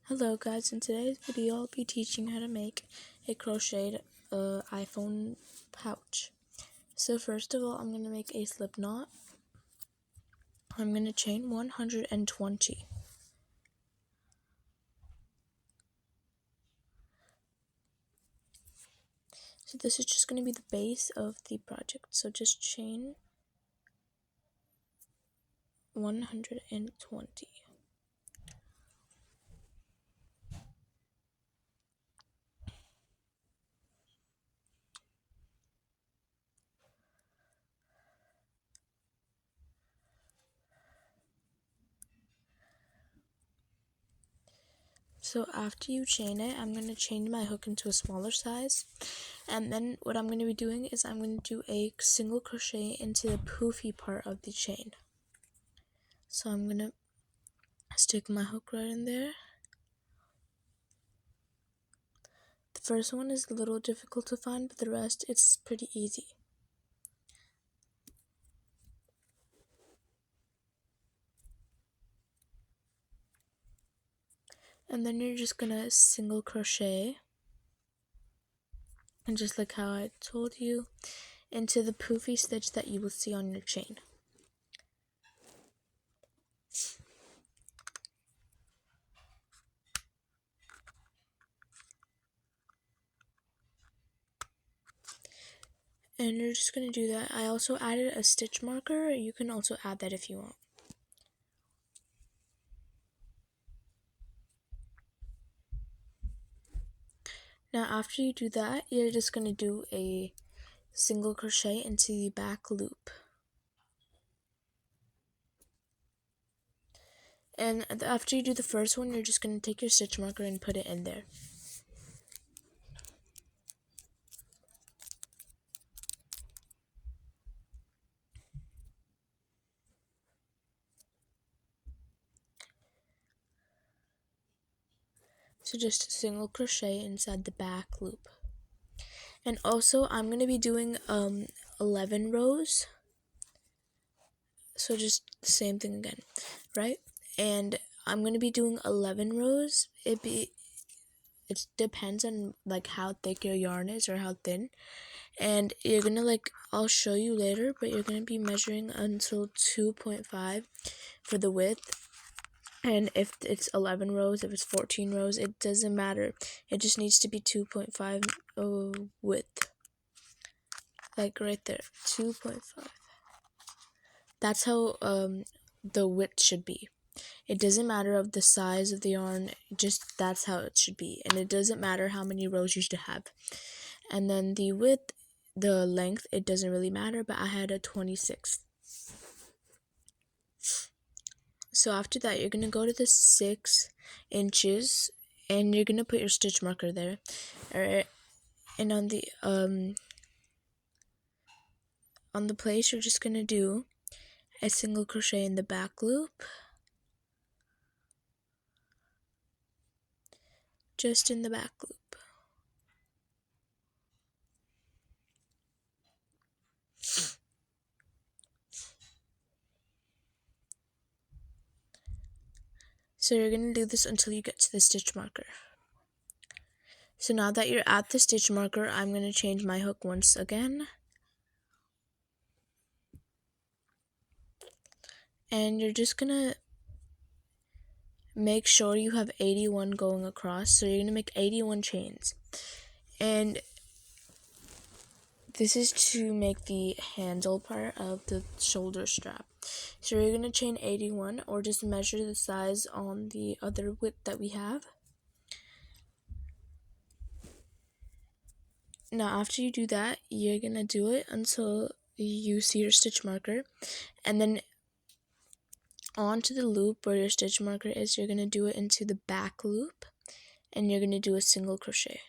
Hello guys, in today's video I'll be teaching how to make a crocheted iPhone pouch. So first of all, I'm going to make a slip knot. I'm going to chain 120. So this is just going to be the base of the project. So just chain 120. So after you chain it, I'm going to change my hook into a smaller size. And then what I'm going to be doing is I'm going to do a single crochet into the poofy part of the chain. So I'm going to stick my hook right in there. The first one is a little difficult to find, but the rest it's pretty easy. And then you're just gonna single crochet, and just like how I told you, into the poofy stitch that you will see on your chain. And you're just gonna do that. I also added a stitch marker. You can also add that if you want. Now after you do that, you're just gonna do a single crochet into the back loop. And after you do the first one, you're just gonna take your stitch marker and put it in there. So just a single crochet inside the back loop. And also I'm going to be doing 11 rows. So just the same thing again, right? And I'm going to be doing 11 rows. It depends on like how thick your yarn is or how thin. And you're going to I'll show you later, but you're going to be measuring until 2.5 for the width. And if it's 11 rows, if it's 14 rows, it doesn't matter. It just needs to be 2.5 width. Like right there, 2.5. That's how the width should be. It doesn't matter of the size of the yarn, just that's how it should be. And it doesn't matter how many rows you should have. And then the width, the length, it doesn't really matter, but I had a 26. So after that, you're going to go to the 6 inches and you're going to put your stitch marker there. Alright. And on the place, you're just going to do a single crochet in the back loop. Just in the back loop. So you're going to do this until you get to the stitch marker. So now that you're at the stitch marker, I'm going to change my hook once again. And you're just going to make sure you have 81 going across. So you're going to make 81 chains. And this is to make the handle part of the shoulder strap. So you're going to chain 81 or just measure the size on the other width that we have. Now after you do that, you're going to do it until you see your stitch marker. And then onto the loop where your stitch marker is, you're going to do it into the back loop. And you're going to do a single crochet.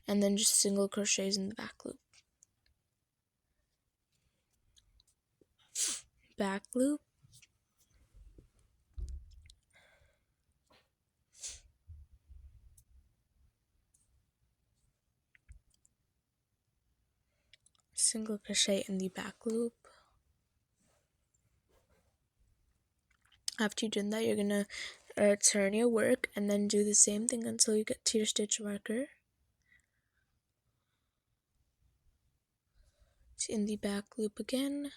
And then just single crochets in the back loop. Back loop. Single crochet in the back loop. After you've done that, you're gonna turn your work and then do the same thing until you get to your stitch marker. It's in the back loop again.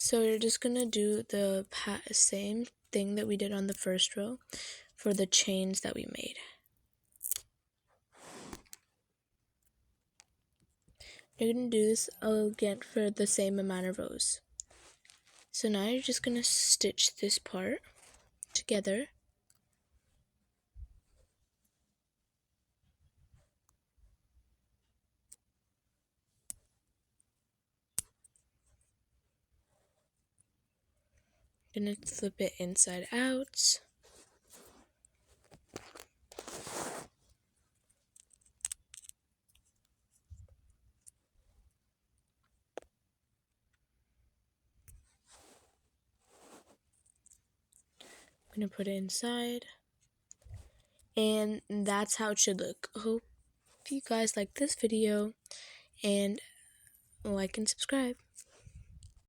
So you're just gonna do the same thing that we did on the first row for the chains that we made. You're gonna do this again for the same amount of rows. So now you're just gonna stitch this part together. Gonna flip it inside out. I'm gonna put it inside. And that's how it should look. Hope you guys like this video and like and subscribe.